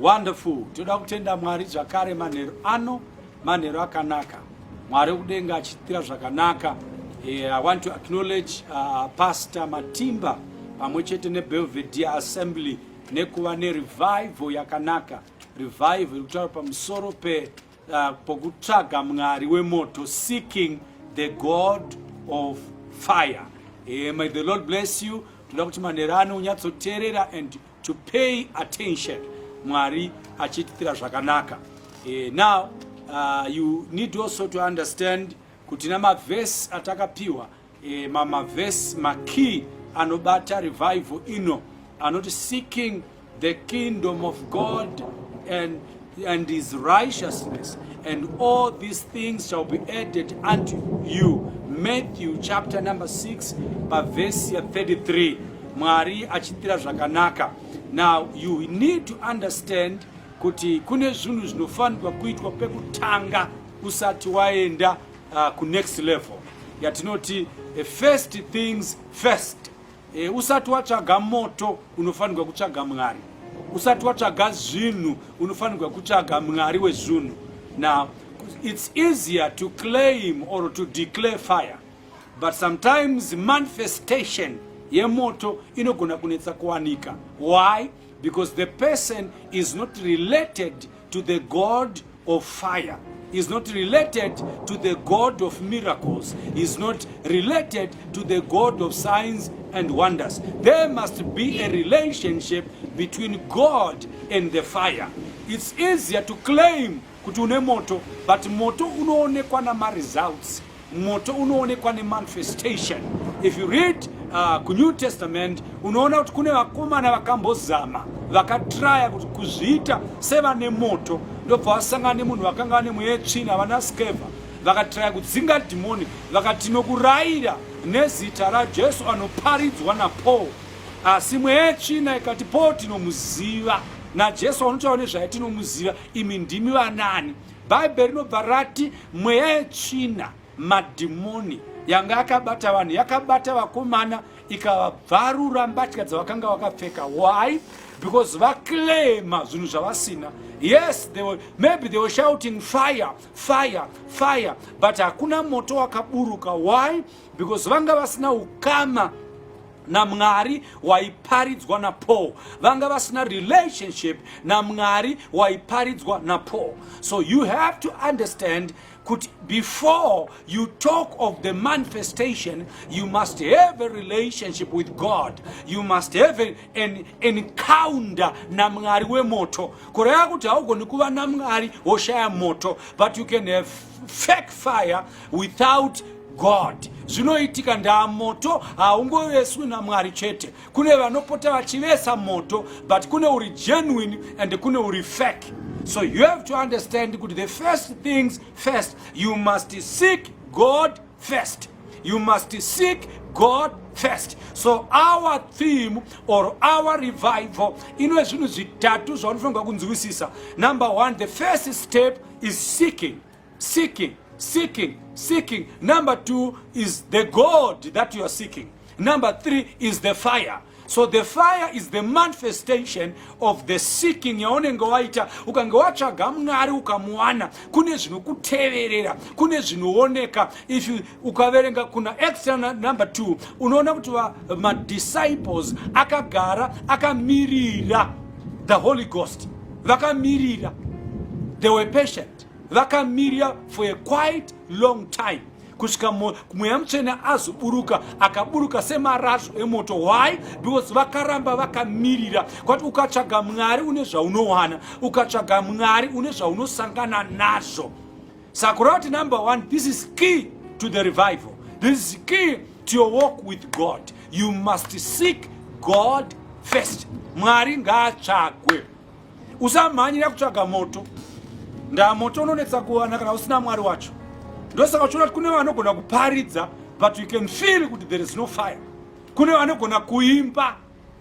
Wonderful. Toda kutenda Mwari zvakare manheru ano, manheru akanaka. Mwari kudenga achitira zvakanaka. I want to acknowledge Pastor Matimba pamwechete neBelvedere Assembly nekuva nerevival yakanaka. Revival irikutaura pamusoro pokutsvaga Mwari wemoto, seeking the God of fire. May the Lord bless you. Toda kuti manheru ano unyatsoteerera and to pay attention. Mwari achitira zvakanaka. Now you need also to understand kuti namavhesi atakapiwa mamavhesi makey anobata revival ino anoti seeking the kingdom of God and his righteousness, and all these things shall be added unto you. Matthew chapter number 6 verse 33. Mwari achitira zvakanaka. Now you need to understand kuti kune zvinhu zvinofanirwa kuitwa pekutanga usati waenda ku next level. Yatinoti first things first. Usati watsvaga moto unofanirwa kutsvaga Mwari. Usati watsvaga zvinhu unofanirwa kutsvaga Mwari wezvinhu. Now it's easier to claim or to declare fire, but sometimes manifestation yemoto inogona kunetsa kuwanika. Why? Because the person is not related to the God of fire. Is not related to the God of miracles. Is not related to the God of signs and wonders. There must be a relationship between God and the fire. It's easier to claim kuti une moto, but moto unoonekwa na results. Moto unoonekwa na manifestation. If you read ku New Testament, unoona kuti kune vakomana vakambozama vakatraya kuti kuzviita sevane moto, ndobva vasangana nemunhu vakanga nemweya yetsvina vana Skeva, vakatraya kudzinga dhimoni, vakati nokurayira nezita raJesu anoparidzwa naPaul. Asi mweya yetsvina ikati Paul tinomuziva naJesu anotaura nezvaitinomuziva, imi ndimi vanani. Bhaibheri rinobva rati mweya yetsvina, madhimoni yanga yakabata vanhu, yakabata vakomana ikavabvarura mbatya dzavakanga vakapfeka. Why? Because vaklema zvinhu zvavasina. Yes, maybe they were shouting fire, fire, fire, but hakuna moto wakaburuka. Why? Because vanga vasina ukama na Mwari waiparidzwa na Paul. Vanga vasina relationship na Mwari waiparidzwa na Paul. So you have to understand, before you talk of the manifestation, you must have a relationship with God. You must have an encounter na Mwari wemoto. Kureva kuti haugoni kuva na Mwari woshaya moto, but you can have fake fire without God. Zvinoitika ndaa moto haungoveswi na Mwari chete. Kune vanopota vachivesa moto, but kune uri genuine and kune uri fake. So you have to understand that the first things first, you must seek God first. You must seek God first. So our theme or our revival, ino zvinhu zvitatu zvaunofanirwa kunzwisisa. Number one, the first step is seeking. Seeking. Seeking, seeking. Number two is the God that you are seeking. Number three is the fire. So the fire is the manifestation of the seeking yaunenge waita. Ukange watsvaga Mwari ukamuwana, kune zvinokuteverera, kune zvinooneka. If you ukaverenga kuna extra number 2, unoona kuti disciples akagara akamirira the Holy Ghost. Vakamirira. They were patient. Vakamirira for a quite long time. Kusvika mweya mutsvene azoburuka, akaburuka semaraso emoto. Why? Because vakaramba vakamirira. Kwati ukatsvaga Mwari une zvaunowana, ukatsvaga Mwari une zvaunosangana nazvo. Sakurati number one, this is key to the revival. This is key to your walk with God. You must seek God first. Mwari ngaatsvagwe. Usamhanyira kutsvaga moto. Ndaa moto unonetsa kuwana kana usina Mwari wacho. Ndosaka uchiona kuti kune vanogona kuparidza, but you can feel kuti there is no fire. Kune vanogona kuimba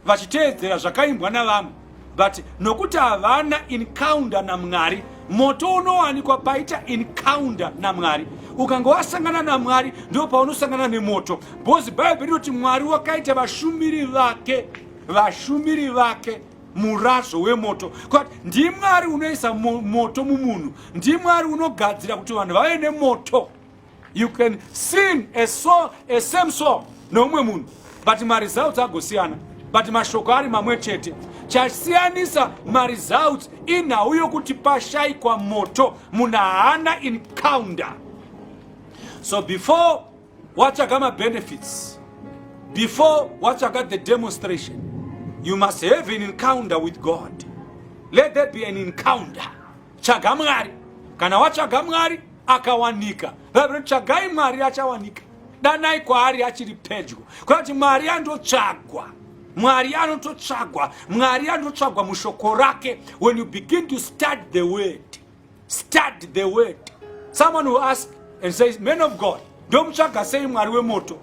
vachiteedzera zvakaimbwa navamwe, but nokuti havana encounter naMwari, moto unowanikwa paita encounter naMwari. Ukanga wasangana naMwari ndio paunosangana nemoto. Because Bible inoti Mwari wakaita vashumiri vake, vashumiri vake murazvo wemoto. Kuti ndiMwari unoisa moto mumunhu, ndiMwari unogadzira kuti vanhu vave nemoto. You can sing a same song nomwe munhu, but maresults agosiyana, but mashoko ari mamwe chete. Chasiyanisa maresults inhau yokuti pashayikwa moto, munhu haana encounter. So before watsvaga mabenefits, before watsvaga the demonstration, you must have an encounter with God. Let there be an encounter. Tsvaga Mwari. Kana watsvaga Mwari akawanika, tsvagai Mwari achawanika. Danai kwaari achiri pedyo. Kuti Mwari andotsvagwa. Mwari anototsvagwa. Mwari anotsvagwa mushoko rake. When you begin to study the word, study the word. Someone will ask and says, "Man of God, ndomutsvaga sei Mwari wemoto?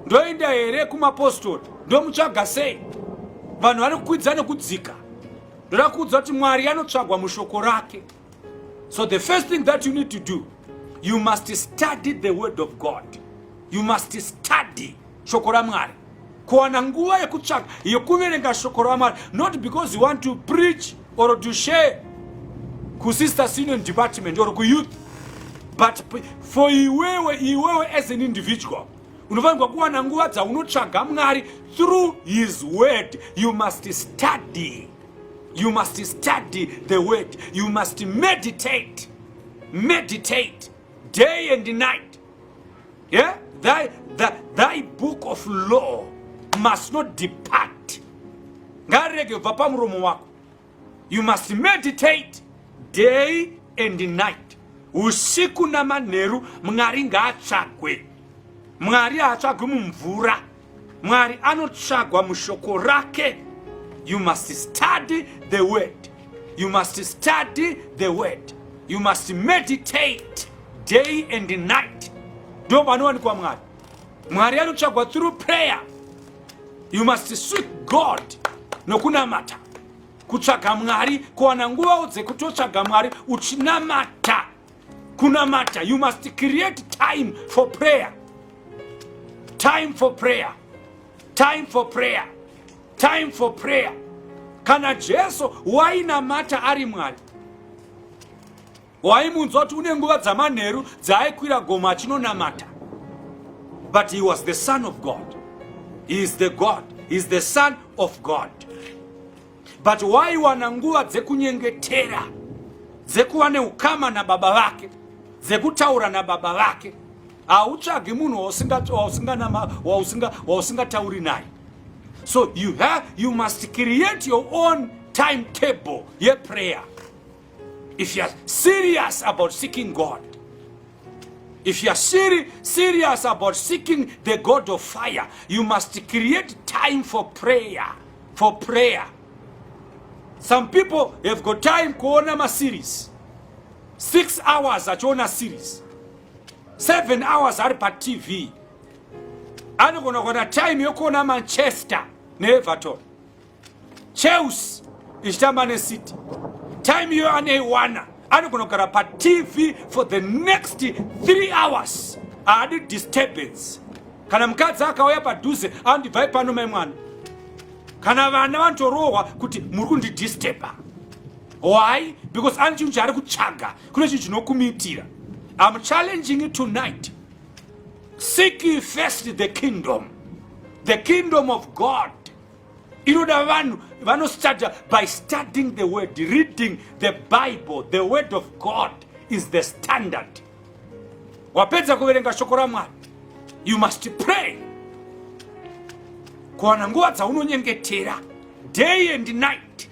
Ndoenda here kumapostori, ndomutsvaga sei?" Vanhu vari kukwidza nekudzika. Ndoda kuudza kuti Mwari anotsvagwa mushoko rake. So the first thing that you need to do, you must study the word of God. You must study shoko raMwari. Kuwana nguva yekutsvaga yekuverenga shoko raMwari, not because you want to preach or to share kusister senior department or ku youth, but for iwewe as an individual. Unofanirwa kuwana nguva dzaunotsvaga Mwari through his word. You must study. You must study the word. You must meditate. Meditate day and night. Yeah? Thy book of law must not depart. You must meditate day and night. Usiku na manheru Mwari ngaatsvagwe. Mwari haatsvagwi mumvura. Mwari anotsvagwa mushoko rake. You must study the word. You must study the word. You must meditate day and night. Ndo panowanikwa Mwari. Mwari anotsvagwa through prayer. You must seek God nokunamata. Kutsvaga Mwari, kuwana nguva dzekutotsvaga Mwari uchinamata. Kunamata. You must create time for prayer. Time for prayer. Time for prayer. Time for prayer. Kana Jesu wainamata ari Mwari, waimunzwa kuti une nguva dzamanheru dzaaikwira goma achinonamata. But he was the Son of God. He is the God. He is the Son of God. But waiwana nguva dzekunyengetera, dzekuva neukama nababa vake, dzekutaura nababa vake. Hautsvagi munhu wausingatauri naye. So you must create your own timetable, your prayer. If you are serious about seeking God, if you are serious about seeking the God of fire, you must create time for prayer. For prayer. Some people have got time kuona ma series. 6 hours achiona series. 7 hours ari pa TV. Anogona kuona time yokuona Manchester neEverton, Chelsea ichitamba neCity. Time yo aneiwana anogona kugara pa TV for the next 3 hours. Haadi disturbance. Kana mukadzi akauya padhuze andibvai pano mai mwana. Kana vana vanotorohwa kuti muri kundidisturba. Why? Because ane chinhu chaari kutsvaga, kune chinhu chinokumitira. I'm challenging you tonight. Seek ye first the kingdom of God. Inoda vanhu vanostarta by studying the word, reading the Bible. The word of God is the standard. Wapedza kuverenga shoko raMwari, you must pray. Kuwana nguva dzaunonyengetera day and night.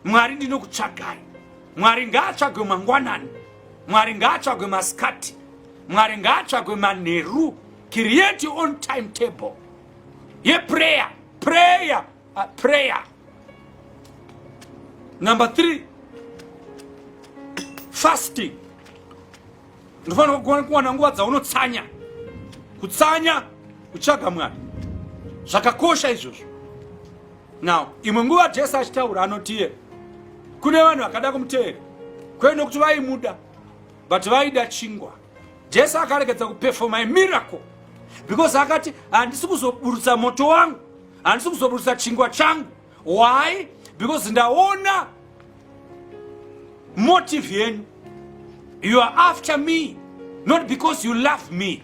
Mwari ndinokutsvagai. Mwari ngaatsvagwe mangwanani. Mwari ngaatsvagwe masikati. Mwari ngaatsvagwe manheru. Create your own timetable. Ye prayer. Prayer. Number 3, fasting. Ndofanira kuwana nguva dzaunotsanya. Kutsanya kutsvaga Mwari. Zvakakosha izvozvo. Now, imwe nguva Jesu achitaura anotiye, kune vanhu vakada kumutevera, kwete nokuti vaimuda, but vaida chingwa. Jesu akaregedza kuperforma a miracle because akati handisi kuzoburutsa moto wangu, handisi kuzoburutsa chingwa changu. Why? because ndaona motive yenyu. You are after me not because you love me,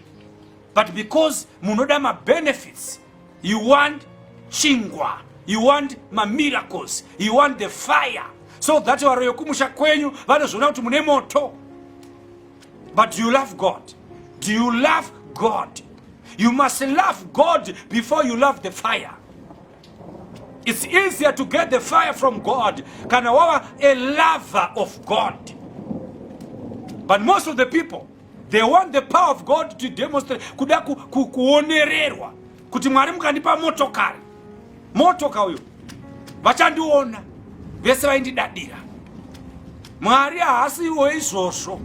but because munoda ma benefits. You want chingwa, you want ma miracles, you want the fire. So that's why yokumusha kwenyu vanozvona kuti mune moto. But do you love God? Do you love God? You must love God before you love the fire. It's easier to get the fire from God kana wawa a lover of God. But most of the people, they want the power of God to demonstrate kuda kuonererwa kuti Mwari mukandipa motokari. Motoka uyo vachandiona vese vaindidadira. Mwari haasi iwe izvozvo.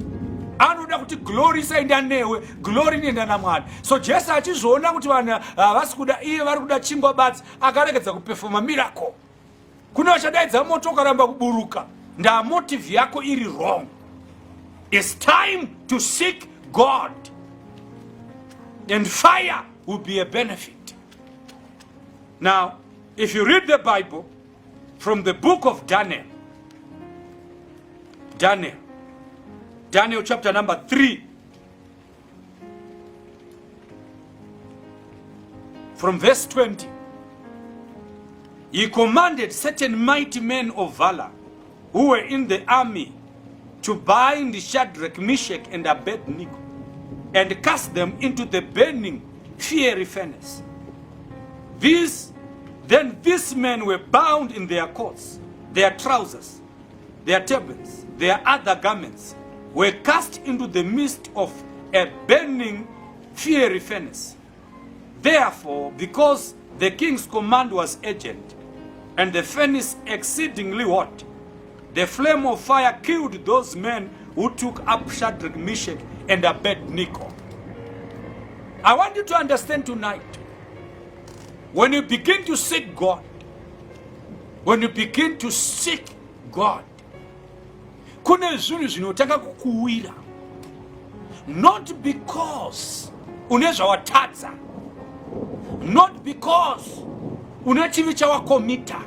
Anoda kuti glory isaenda newe, glory inoenda naMwari. So Jesu achizvoona kuti vanhu havasi kuda iye, vari kuda chingwa badzi, akaregedza kuperforma miracle. Kune vachadaidza moto ukaramba kuburuka. Ndaa motive yako iri wrong. It's time to seek God, and fire will be a benefit. Now, if you read the Bible from the book of Daniel chapter number 3, from verse 20, he commanded certain mighty men of valor who were in the army to bind Shadrach, Meshach, and Abednego and cast them into the burning fiery furnace. Then these men were bound in their coats, their trousers, their turbans, their other garments were cast into the midst of a burning fiery furnace. Therefore, because the king's command was urgent, and the furnace exceedingly hot, the flame of fire killed those men who took up Shadrach, Meshach, and Abednego. I want you to understand tonight, when you begin to seek God, kune zvinhu zvinotanga kukuwira, not because une zvawatadza, not because une chivi chawakomita.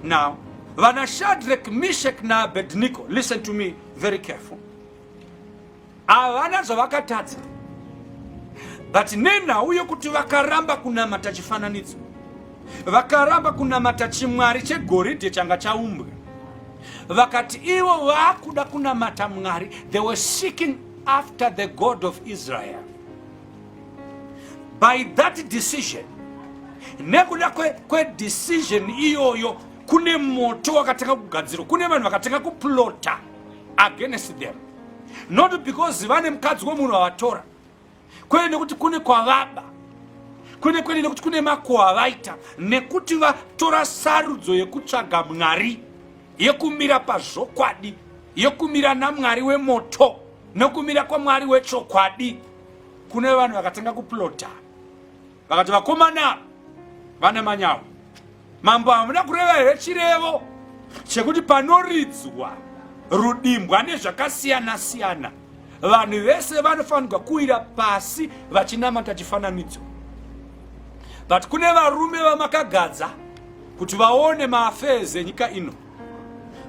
Now, vana Shadrach, Meshach na Abednego, listen to me very careful. Havana zvavakatadza, but nena uye kuti vakaramba kunamata chifananidzo, vakaramba kunamata chimwari chegoridhe changa chaumbwa, vakati ivo vakuda kunamata Mwari, they were seeking after the God of Israel. By that decision, nekuda kwe decision iyoyo, kune moto wakataka kugadzirwa, kune vanhu vakataka kuplota against them. Not because vane mukadzi wemunhu wavatora, kwene nekuti kune kwavaba, kwene nekuti kune makuhwa vaita, nekuti vatora sarudzo yekutsvaga Mwari, yekumira pazvokwadi, yekumira naMwari wemoto, nokumira kwaMwari wechokwadi. Kune vanhu vakatanga kuplota, vakati vakomana vane manyawu, mambo hamuna kureva here chirevo chekuti panoridzwa rudimbwa nezvakasiyana siyana, vanhu vese vanofanirwa kuwira pasi vachinamata chifananidzo. But kune varume vamakagadza kuti vaone maafezi enyika ino,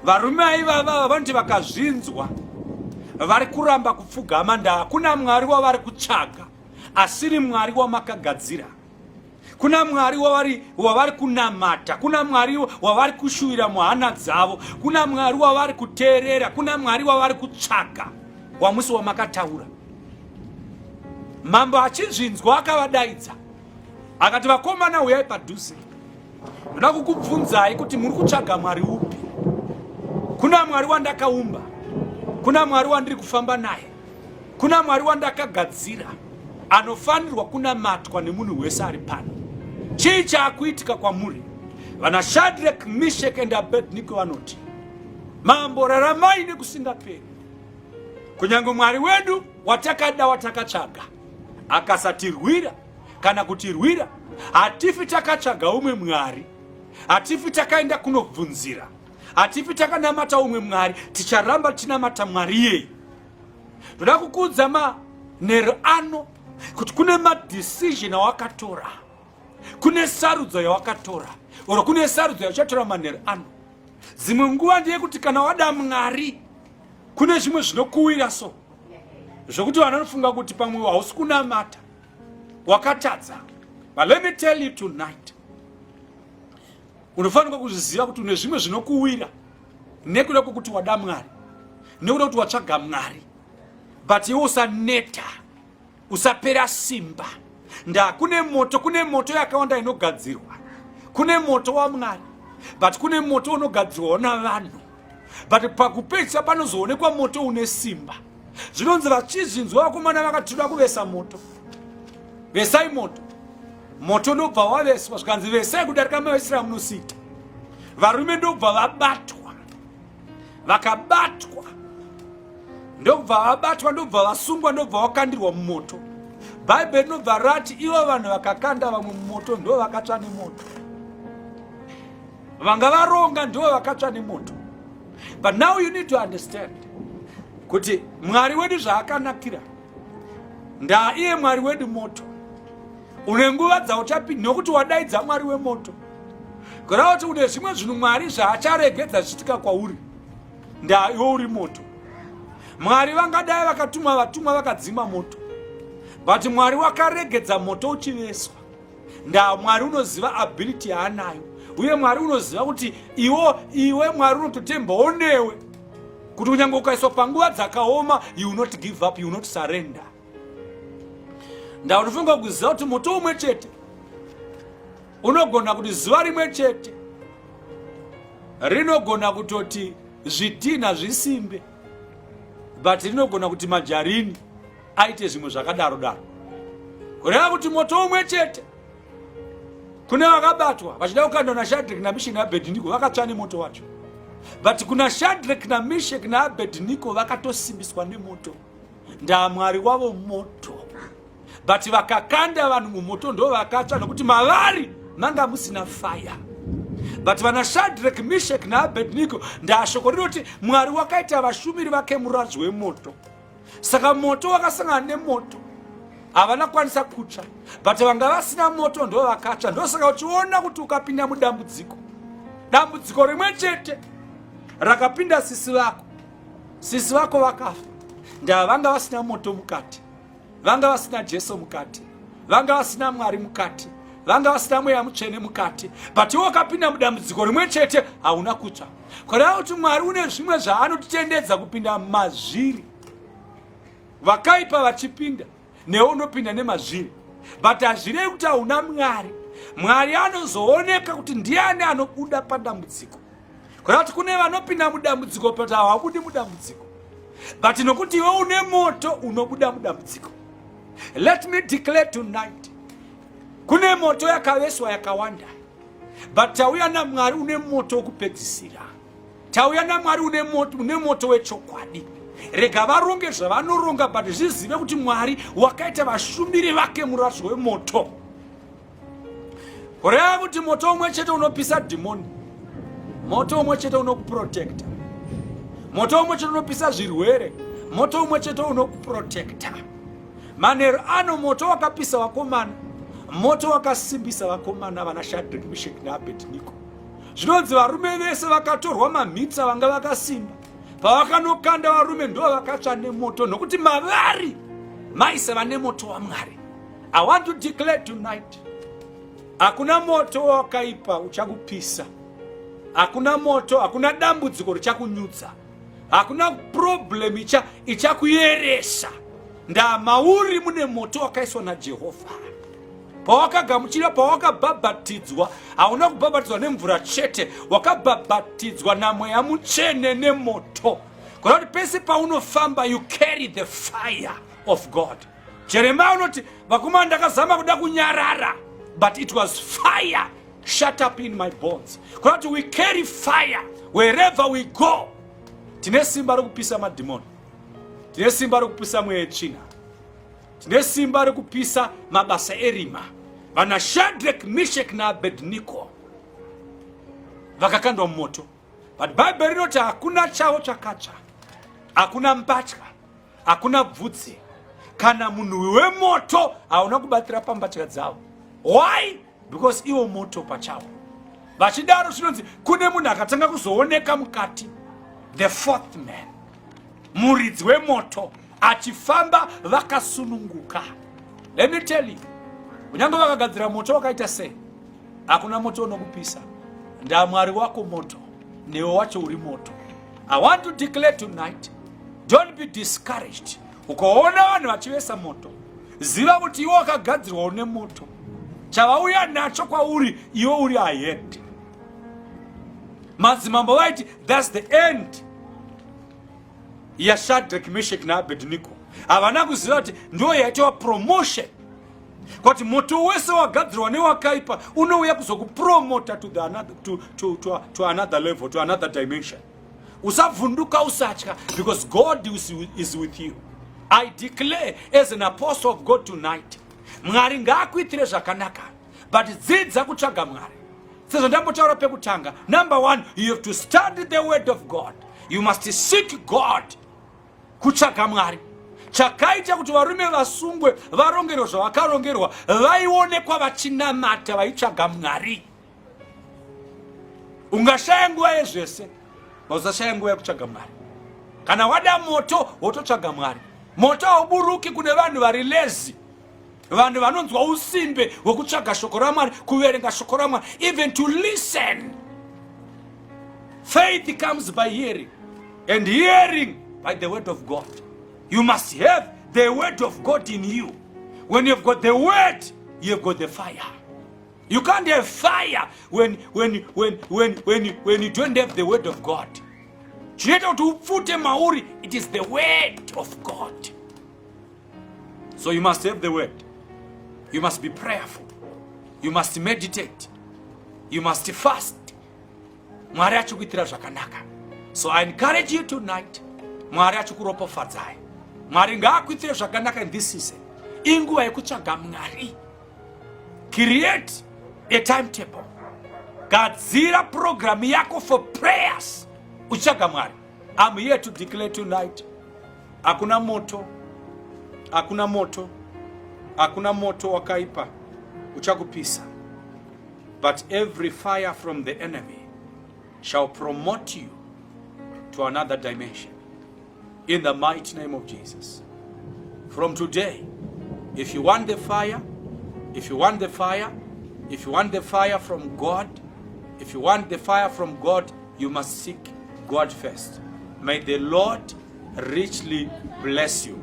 varume ivava vanoti vakazvinzwa vari kuramba kupfugama, ndaa hakuna Mwari wavari kutsvaga, asiri Mwari wamakagadzira. Kuna Mwari wavari kunamata, kuna Mwari wavari kushuvira muhana dzavo, kuna Mwari wavari kuteerera, kuna Mwari wavari kutsvaga, wamusi wamakataura. Mambo achizvinzwa akavadaidza akati, vakomana uyai padhuze, ndoda kukubvunzai kuti muri kutsvaga Mwari upi? Kuna Mwari wandakaumba, kuna Mwari wandiri kufamba naye, kuna Mwari wandakagadzira, anofanirwa kunamatwa nemunhu wese ari pano. Chii chaakuitika kwamuri? Vana Shadrach, Meshach and Abednego vanoti, mambo raramai nekusingaperi. Kunyange Mwari wedu watakada watakatsvaga akasatirwira kana kutirwira, hatifi takatsvaga umwe Mwari, hatifi takaenda kunobvunzira, hatifi takanamata umwe Mwari, ticharamba tinamata Mwari iyeye. Ndoda kukuudza manheru ano kuti kune madecision awakatora, kune sarudzo yawakatora, oro kune sarudzo yachatora manheru ano. Dzimwe nguva ndeyekuti kana wada Mwari kune zvimwe zvinokuwira so zvokuti vanofunga kuti pamwe hausi kunamata wakatadza. But let me tell you tonight, unofanirwa kuzviziva kuti une zvimwe zvinokuwira nekuda kwokuti wada Mwari, nekuda kuti watsvaga Mwari. But iwe usaneta, usapera simba. Kune moto yakawanda inogadzirwa. Kune moto waMwari, but kune moto unogadzirwa navanhu. But pakupedzisa panozoonekwa moto une simba. Zvinonzi vachizvinzwa vakomana vakatida kuvesa moto. Vesai moto. Moto ndobva waveswa zvikanzi vesai kudarika mavesera munosita. Varume ndobva vabatwa. Vakabatwa. Ndobva vabatwa, ndobva vasungwa, ndobva vakandirwa mumoto. Bhaibheri rinobva rati ivo vanhu vakakanda vamwe mumoto ndo vakatsva nemoto. Vanga varonga ndo vakatsva nemoto. But now you need to understand kuti Mwari wedu zvaakanakira iye Mwari wedu moto. Une nguva dzauchapinda nokuti wadaidza Mwari wemoto. Kureva kuti une zvimwe zvinhu Mwari zvaacharegedza zvichiitika kwauri. Iwe uri moto. Mwari vangadai vakatuma vatumwa vakadzima moto. But Mwari wakaregedza moto uchiveswa. Mwari unoziva ability yaanayo. Uye Mwari unoziva kuti iwe Mwari unototembawo newe. Kuti kunyange ukaiswa panguva dzakaoma, you will not give up, you will not surrender. Unofunga kuziva kuti moto umwe chete unogona kuti zuva rimwe chete rinogona kutoti zvitina zvisimbe, but rinogona kuti majarini aite zvimwe zvakadaro daro. Kureva kuti moto umwe chete kune vakabatwa vachida kukandwa naShadrach naMeshach naAbednego vakatsva nemoto wacho. But kuna Shadrach naMeshach naAbednego vakatosimbiswa nemoto. Mwari wavo moto. But vakakanda vanhu mumoto ndo vakatsva nokuti mavari manga musina fire. But vana Shadrach, Meshach naAbednego shoko rinoti Mwari wakaita vashumiri vake muradzi wemoto. Saka moto wakasangana nemoto havana kwanisa kutsva. But vanga vasina moto ndo vakatsva. Ndo saka uchiona kuti ukapinda mudambudziko, dambudziko rimwe chete rakapinda sisi vako vakafa, vanga vasina moto mukati, vanga vasina Jesu mukati, vanga vasina Mwari mukati, vanga vasina Mweya Mutsvene mukati. But iwe wakapinda mudambudziko rimwe chete hauna kutsva. Kureva kuti Mwari une zvimwe zvaanotitendedza kupinda mazviri. Vakaipa vachipinda newe unopinda nemazviri. But hazvirei kuti hauna Mwari. Mwari anozooneka kuti ndiani anobuda padambudziko. Kureva kuti kune vanopinda mudambudziko but havabudi mudambudziko. But nokuti iwe une moto unobuda mudambudziko. Let me declare tonight, kune moto yakaveswa yakawanda, but tauya naMwari une moto wokupedzisira. Tauya naMwari une moto wechokwadi. Rega varonge zvavanoronga, but zvizive kuti Mwari wakaita vashumiri vake muradzi wemoto. Kureva kuti moto umwe chete unopisa dhimoni. Moto umwe chete unokuprotecta. Moto umwe chete unopisa zvirwere. Moto umwe chete unokuprotecta. Manheru ano moto wakapisa vakomana, moto wakasimbisa vakomana vana Shadrach, Meshach naAbednego. Zvinonzi varume vese vakatorwa mamhitsa vanga vakasimba. Pavakanokanda varume ndo vakatsva nemoto nokuti mavari maisava nemoto waMwari. I want to declare tonight, hakuna moto wakaipa uchakupisa. Hakuna moto, hakuna dambudziko richakunyutsa. Hakuna problem ichakuyeresa. Mauri mune moto wakaiswa naJehovha. Pawakagamuchira, pawakabhabhatidzwa, hauna kubhabhatidzwa nemvura chete, wakabhabhatidzwa naMweya Mutsvene nemoto. Kureva kuti pese paunofamba you carry the fire of God. Jeremiah unoti vakomana ndakazama kuda kunyarara, but it was fire shut up in my bones. Kureva kuti we carry fire wherever we go. Tine simba rokupisa madhimoni. Tine simba rokupisa mweya yetsvina. Tine simba rekupisa mabasa erima. Vana Shadrach, Meshach naAbednego vakakandwa mumoto. But Bhaibheri rinoti hakuna chavo chakatsva, hakuna mbatya, hakuna bvudzi, kana munhu wemoto hauna kubatira pambatya dzavo. Why? Because iwo moto pachawo. Vachidaro zvinonzi kune munhu akatanga kuzooneka mukati, the fourth man, muridzi wemoto, achifamba vakasununguka. Let me tell you, kunyange vakagadzira moto wakaita sei, hakuna moto unokupisa. Ndamwari wako moto, newe wacho uri moto. I want to declare tonight, don't be discouraged. Ukaona vanhu vachivesa moto, ziva kuti iwe wakagadzirwa une moto. Chavauya nacho kwauri, iwe uri ahead. Madzimambo vaiti, that's the end yaShadrach, Meshach naAbednego. Havana kuziva kuti ndo yaitwa promotion. Kuti moto wese wagadzirwa newakaipa unouya kuzokupromota to another level, to another dimension. Usavhunduka usatya, because God is with you. I declare as an apostle of God tonight, Mwari ngaakuitire zvakanaka, but dzidza kutsvaga Mwari. Sezvo ndambotaura pekutanga, number one, you have to study the word of God. You must seek God. Kutsvaga Mwari. Chakaita kuti varume vasungwe varongerwa zvavakarongerwa vaionekwa vachinamata vaitsvaga Mwari. Ungashaya nguva yezvese, usashaya nguva yekutsvaga Mwari. Kana wada moto, wototsvaga Mwari. Moto hauburuki kune vanhu vari lazy, vanhu vanonzwa usimbe hwekutsvaga shoko raMwari, kuverenga shoko raMwari, even to listen. Faith comes by hearing, and hearing by the word of God. You must have the word of God in you. When you've got the word, you've got the fire. You can't have fire when you don't have the word of God. It is the word of God. So you must have the word. You must be prayerful. You must meditate. You must fast. So I encourage you tonight. Mwari ngaakuitire zvakanaka in this season. Inguva yekutsvaga Mwari. Create a timetable. Gadzira program yako for prayers. Utsvaga Mwari. I'm here to declare tonight, hakuna moto, hakuna moto, hakuna moto wakaipa uchakupisa. But every fire from the enemy shall promote you to another dimension. In the mighty name of Jesus. From today, if you want the fire, if you want the fire, if you want the fire from God, if you want the fire from God, you must seek God first. May the Lord richly bless you.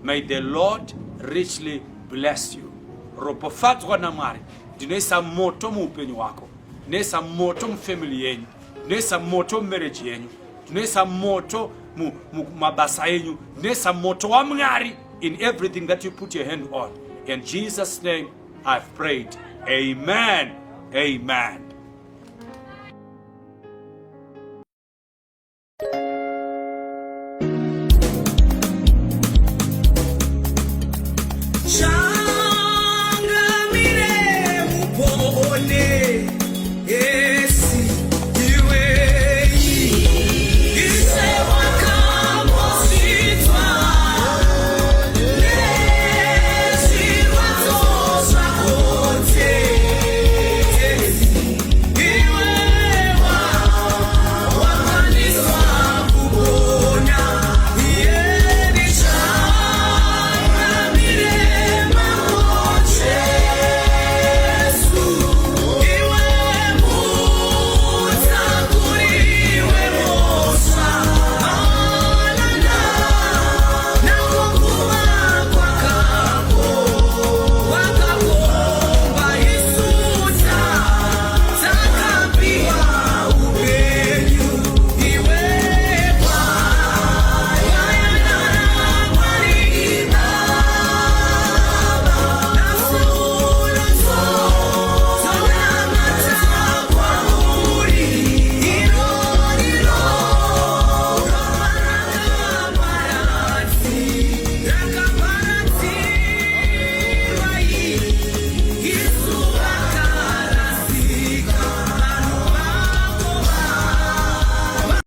May the Lord richly bless you. Ropofadzwa na Mwari. Ndinoisa moto muupenyu wako. Ndinoisa moto mufamily yenyu. Ndinoisa moto marriage yenyu. Ndinoisa moto mabasa yenyu. Ndinoisa moto wa Mwari in everything that you put your hand on. In Jesus' name I've prayed. Amen. Amen.